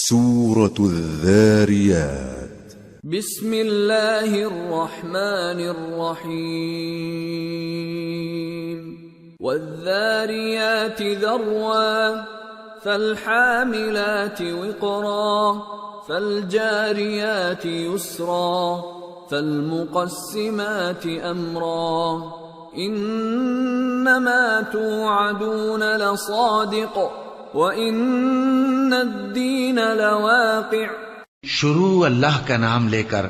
سورة الذاريات بسم اللہ الرحمن الرحیم والذاریات ذروا فالحاملات وقرا فالجاریات یسرا فالمقسمات امرا انما توعدون لصادق وَإِنَّ الدِّينَ لَوَاقِعٌ۔ شروع اللہ کا نام لے کر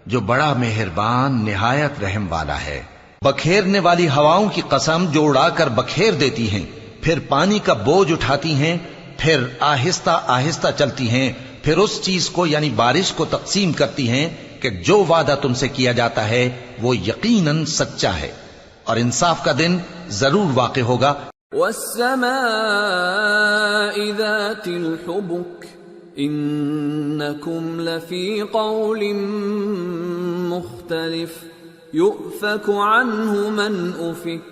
جو بڑا مہربان نہایت رحم والا ہے۔ بکھیرنے والی ہواؤں کی قسم جو اڑا کر بکھیر دیتی ہیں، پھر پانی کا بوجھ اٹھاتی ہیں، پھر آہستہ آہستہ چلتی ہیں، پھر اس چیز کو یعنی بارش کو تقسیم کرتی ہیں کہ جو وعدہ تم سے کیا جاتا ہے وہ یقیناً سچا ہے، اور انصاف کا دن ضرور واقع ہوگا۔ والسماء ذات الحبك إنكم لفي قول مختلف يؤفك عنه من أفك۔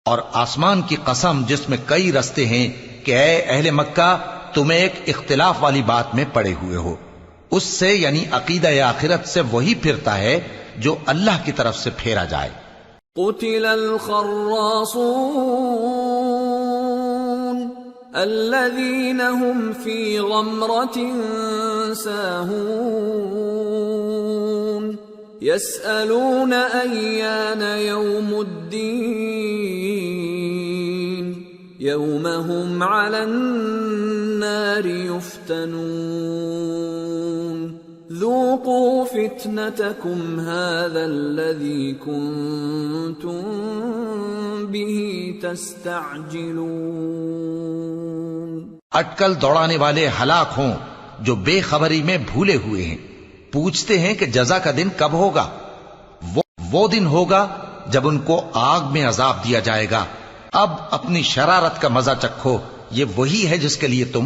اور آسمان کی قسم جس میں کئی رستے ہیں کہ اے اہل مکہ تم ایک اختلاف والی بات میں پڑے ہوئے ہو، اس سے یعنی عقیدہ آخرت سے وہی پھرتا ہے جو اللہ کی طرف سے پھیرا جائے۔ قتل الخراصون الذين هم في غمرة ساهون يسألون أيان يوم الدين يوم هم على النار يفتنون ذوقوا فتنتكم هذا الذي كنتم به تستعجلون۔ اٹکل دوڑانے والے ہلاک ہوں جو بے خبری میں بھولے ہوئے ہیں، پوچھتے ہیں کہ جزا کا دن کب ہوگا؟ وہ دن ہوگا جب ان کو آگ میں عذاب دیا جائے گا۔ اب اپنی شرارت کا مزہ چکھو، یہ وہی ہے جس کے لیے تم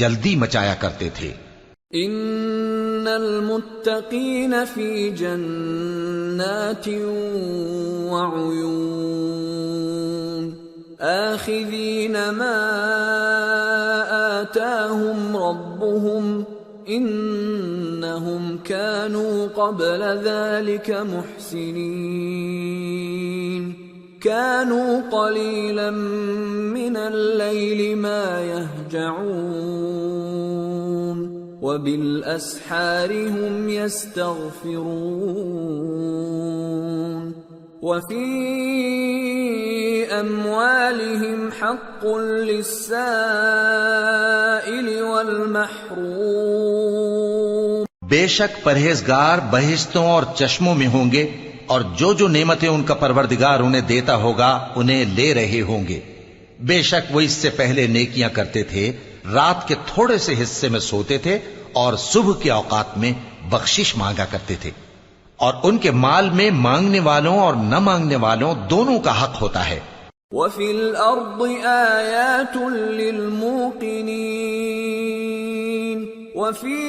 جلدی مچایا کرتے تھے۔ ان المتقین فی جنات وعیون آخذین ما آتاهم ربهم انہم كانوا قبل ذلك محسنین كانوا قلیلا من اللیل ما یہجعون وبالاسحار هم يستغفرون وفي اموالهم حق للسائل والمحروم۔ بے شک پرہیزگار بہشتوں اور چشموں میں ہوں گے، اور جو جو نعمتیں ان کا پروردگار انہیں دیتا ہوگا انہیں لے رہے ہوں گے۔ بے شک وہ اس سے پہلے نیکیاں کرتے تھے، رات کے تھوڑے سے حصے میں سوتے تھے اور صبح کے اوقات میں بخشش مانگا کرتے تھے، اور ان کے مال میں مانگنے والوں اور نہ مانگنے والوں دونوں کا حق ہوتا ہے۔ وَفِي الْأَرْضِ آيَاتٌ لِّلْمُوقِنِينَ وَفِي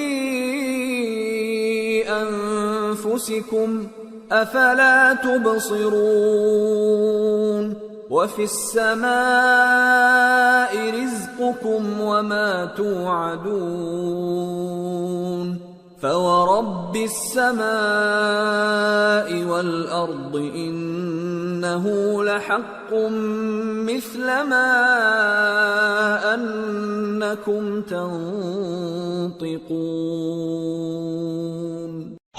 أَنفُسِكُمْ أَفَلَا تُبْصِرُونَ وَفِي السَّمَاءِ رِزْقُكُمْ وَمَا تُوعَدُونَ فَوَرَبِّ السَّمَاءِ وَالْأَرْضِ إِنَّهُ لَحَقٌّ مِثْلَ مَا أَنَّكُمْ تَنطِقُونَ۔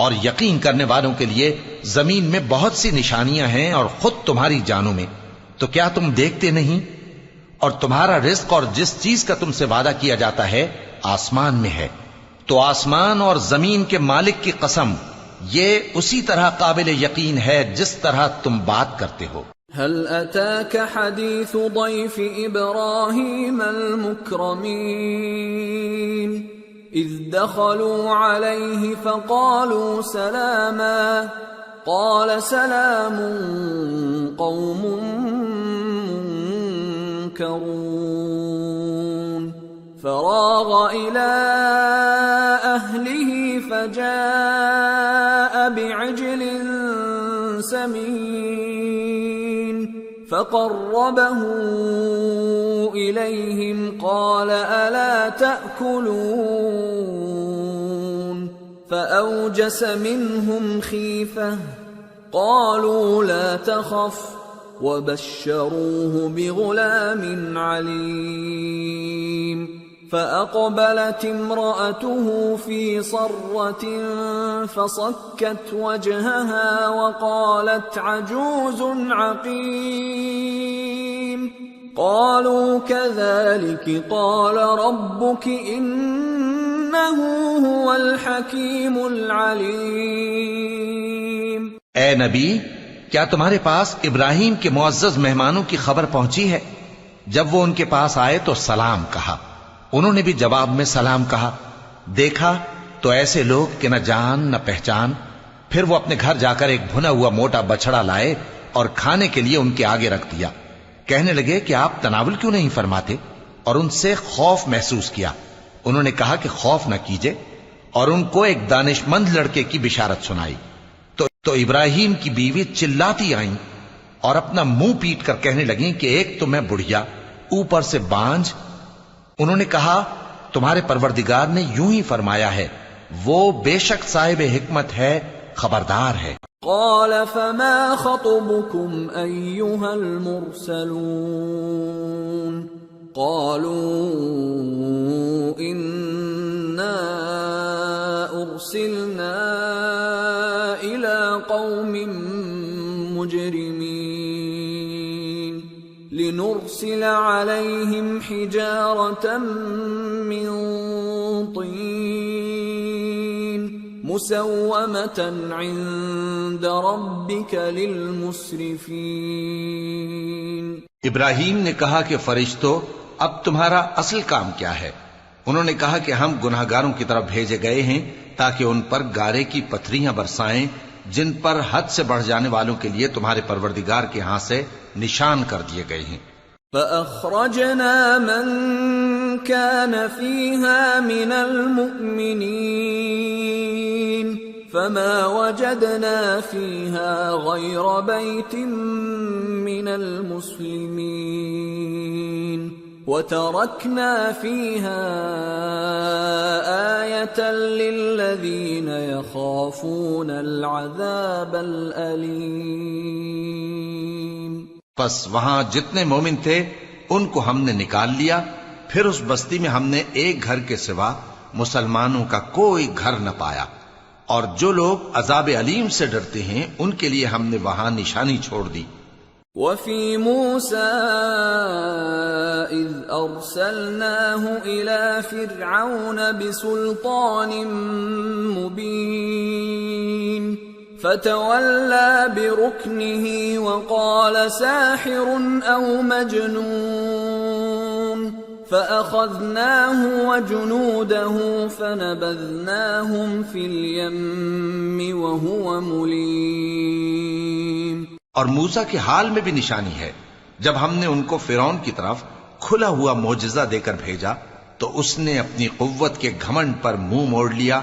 اور یقین کرنے والوں کے لیے زمین میں بہت سی نشانیاں ہیں اور خود تمہاری جانوں میں، تو کیا تم دیکھتے نہیں؟ اور تمہارا رزق اور جس چیز کا تم سے وعدہ کیا جاتا ہے آسمان میں ہے، تو آسمان اور زمین کے مالک کی قسم یہ اسی طرح قابل یقین ہے جس طرح تم بات کرتے ہو۔ هل اتاك حديث ضيف ابراهيم المكرمين اذ دخلوا عليه فقالوا سلاما قال سلام قوم منكرون فراغ الى اهله فجاء بعجل سمين فقربه إليهم قال ألا تأكلون فأوجس منهم خيفة قالوا لا تخف وبشروه بغلام عليم فأقبلت امرأته في صرة فصكت وجهها وقالت عجوز عقيم قالوا كذلك قال ربك إنه هو الحكيم العليم. اے نبی، کیا تمہارے پاس ابراہیم کے معزز مہمانوں کی خبر پہنچی ہے؟ جب وہ ان کے پاس آئے تو سلام کہا، انہوں نے بھی جواب میں سلام کہا. دیکھا تو ایسے لوگ کہ نہ جان نہ پہچان. پھر وہ اپنے گھر جا کر ایک بھنا ہوا موٹا بچڑا لائے اور کھانے کے لیے ان کے آگے رکھ دیا. کہنے لگے کہ آپ تناول کیوں نہیں فرماتے؟ اور ان سے خوف محسوس کیا. انہوں نے کہا کہ خوف نہ کیجے، اور ان کو ایک دانش مند لڑکے کی بشارت سنائی. تو ابراہیم کی بیوی چلاتی آئیں اور اپنا منہ پیٹ کر کہنے لگیں کہ ایک تو میں بڑھیا، اوپر سے بانجھ. انہوں نے کہا تمہارے پروردگار نے یوں ہی فرمایا ہے، وہ بے شک صاحب حکمت ہے، خبردار ہے. قال فما خطبكم أيها المرسلون قالوا إنا أرسلنا إلى قوم مجرمين لنرسل عليهم حجارة من طين مسومة عند ربك للمسرفين. ابراہیم نے کہا کہ فرشتو، اب تمہارا اصل کام کیا ہے؟ انہوں نے کہا کہ ہم گناہگاروں کی طرف بھیجے گئے ہیں تاکہ ان پر گارے کی پتھریاں برسائیں جن پر حد سے بڑھ جانے والوں کے لیے تمہارے پروردگار کے ہاں سے نشان کر دیے گئے ہیں. فأخرجنا من كان فيها من المؤمنين فما وجدنا فيها غير بيت من المسلمين وتركنا فيها آية للذين يخافون العذاب الأليم. پس وہاں جتنے مومن تھے ان کو ہم نے نکال لیا. پھر اس بستی میں ہم نے ایک گھر کے سوا مسلمانوں کا کوئی گھر نہ پایا، اور جو لوگ عذاب علیم سے ڈرتے ہیں ان کے لیے ہم نے وہاں نشانی چھوڑ دی. وفي موسى إذ أرسلناه إلى فرعون بسلطان مبين فتولى بركنه وقال ساحر أو مجنون فأخذناه وجنوده فنبذناهم في اليم وهو مليم. اور موسیٰ کے حال میں بھی نشانی ہے. جب ہم نے ان کو فرعون کی طرف کھلا ہوا معجزہ دے کر بھیجا تو اس نے اپنی قوت کے گھمنڈ پر منہ موڑ لیا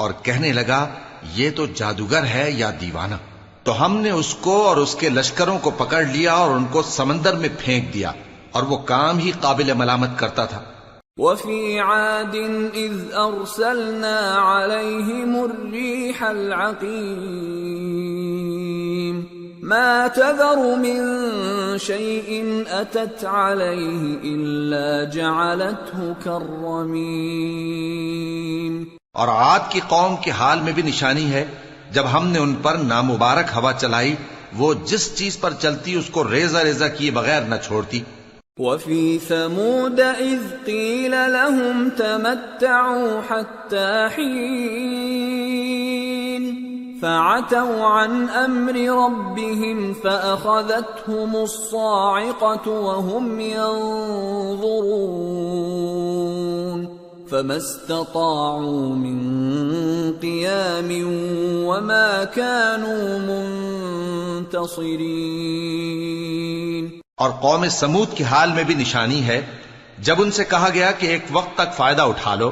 اور کہنے لگا یہ تو جادوگر ہے یا دیوانہ. تو ہم نے اس کو اور اس کے لشکروں کو پکڑ لیا اور ان کو سمندر میں پھینک دیا، اور وہ کام ہی قابل ملامت کرتا تھا. وفي عاد إذ أرسلنا عليهم الريح العقيم ما تذر من شيء أتت عليه إلا جعلته كالرميم. اور عاد کی قوم کے حال میں بھی نشانی ہے. جب ہم نے ان پر نامبارک ہوا چلائی، وہ جس چیز پر چلتی اس کو ریزہ ریزہ کیے بغیر نہ چھوڑتی. وفي ثمود إذ قيل لهم تمتعوا حتى حين فعتوا عن أمر ربهم فأخذتهم الصاعقة وهم ينظرون فما استطاعوا من قيام وما كانوا منتصرين. اور قوم سمود کے حال میں بھی نشانی ہے. جب ان سے کہا گیا کہ ایک وقت تک فائدہ اٹھا لو،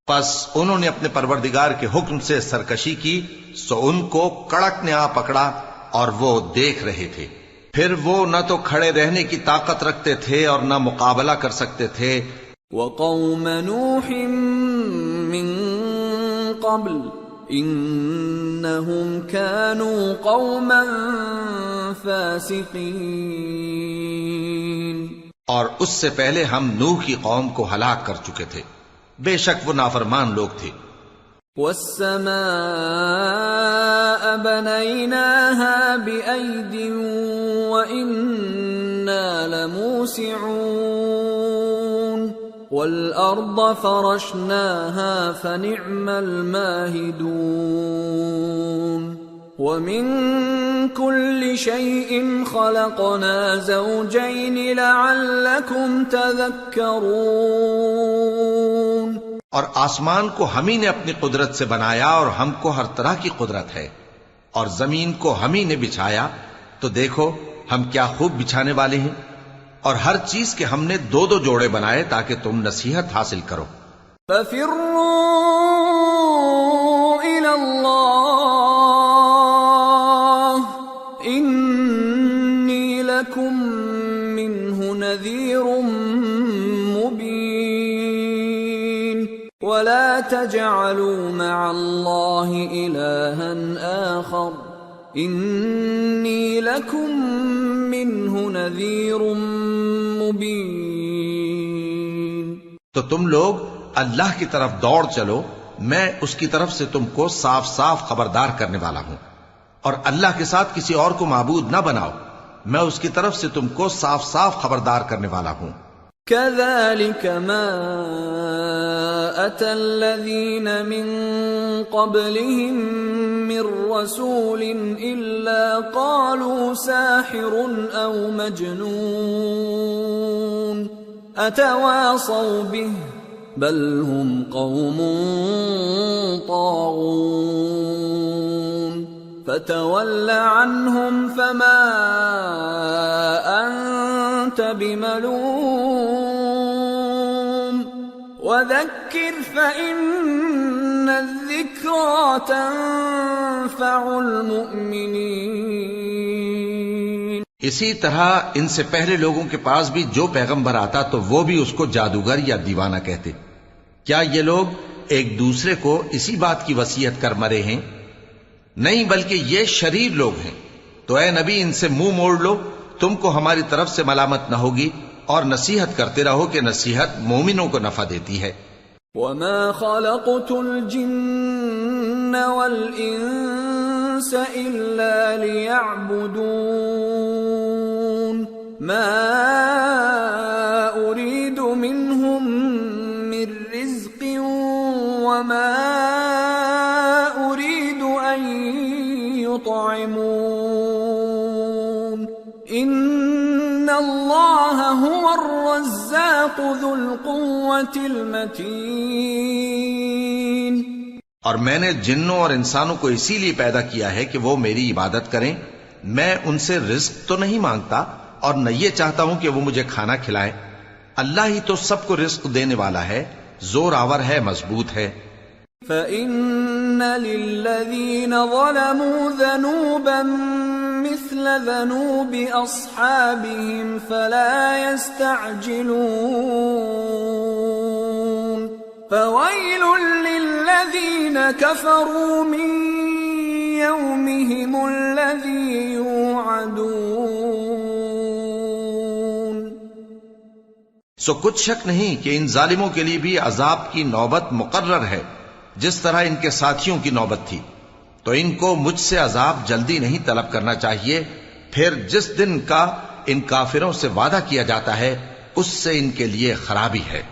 پس انہوں نے اپنے پروردگار کے حکم سے سرکشی کی، سو ان کو کڑک نے آ پکڑا اور وہ دیکھ رہے تھے. پھر وہ نہ تو کھڑے رہنے کی طاقت رکھتے تھے اور نہ مقابلہ کر سکتے تھے. وقوم نوح من قبل انہم كانوا قوما فاسقین. اور اس سے پہلے ہم نوح کی قوم کو ہلاک کر چکے تھے، بے شک وہ نافرمان لوگ تھے. والسماء بنيناها بأيد وإنا لموسعون والأرض فرشناها فنعم الماهدون ومن كل شيء خلقنا زوجين لعلكم تذكرون. اور آسمان کو ہم ہی نے اپنی قدرت سے بنایا اور ہم کو ہر طرح کی قدرت ہے، اور زمین کو ہم ہی نے بچھایا تو دیکھو ہم کیا خوب بچھانے والے ہیں، اور ہر چیز کے ہم نے دو دو جوڑے بنائے تاکہ تم نصیحت حاصل کرو. ففروا إلى الله إني لكم منه نذير مبين ولا تجعلوا مع الله إلها آخر إني لكم منه نذير مبين. تو تم لوگ اللہ کی طرف دوڑ چلو، میں اس کی طرف سے تم کو صاف صاف خبردار کرنے والا ہوں، اور اللہ کے ساتھ کسی اور کو معبود نہ بناؤ، میں اس کی طرف سے تم کو صاف صاف خبردار کرنے والا ہوں. كذلك ما أتى الذين من قبلهم من رسول إلا قالوا ساحر أو مجنون أتواصوا به بل هم قوم طاغون فتول عنهم فما أنت بملوم وذكر فإن الذكرى تنفع المؤمنين. اسی طرح ان سے پہلے لوگوں کے پاس بھی جو پیغمبر آتا تو وہ بھی اس کو جادوگر یا دیوانہ کہتے. کیا یہ لوگ ایک دوسرے کو اسی بات کی وصیت کر مرے ہیں؟ نہیں، بلکہ یہ شریر لوگ ہیں. تو اے نبی ان سے منہ موڑ لو، تم کو ہماری طرف سے ملامت نہ ہوگی، اور نصیحت کرتے رہو کہ نصیحت مومنوں کو نفع دیتی ہے. وما خلقت الجن والانس الا ليعبدون ما اريد منهم من رزق وما اريد ان يطعمون ان اللہ هو الرزاق ذو القوة المتین. اور میں نے جنوں اور انسانوں کو اسی لیے پیدا کیا ہے کہ وہ میری عبادت کریں. میں ان سے رزق تو نہیں مانگتا اور نہ یہ چاہتا ہوں کہ وہ مجھے کھانا کھلائیں. اللہ ہی تو سب کو رزق دینے والا ہے، زور آور ہے، مضبوط ہے. فَإِنَّ لِلَّذِينَ ظَلَمُوا ذَنُوبًا مثل ذنوب أصحابهم فلا يستعجلون فويل للذين كفروا من يومهم الذي يوعدون. سو کچھ شک نہیں کہ ان ظالموں کے لیے بھی عذاب کی نوبت مقرر ہے، جس طرح ان کے ساتھیوں کی نوبت تھی. تو ان کو مجھ سے عذاب جلدی نہیں طلب کرنا چاہیے، پھر جس دن کا ان کافروں سے وعدہ کیا جاتا ہے اس سے ان کے لیے خرابی ہے.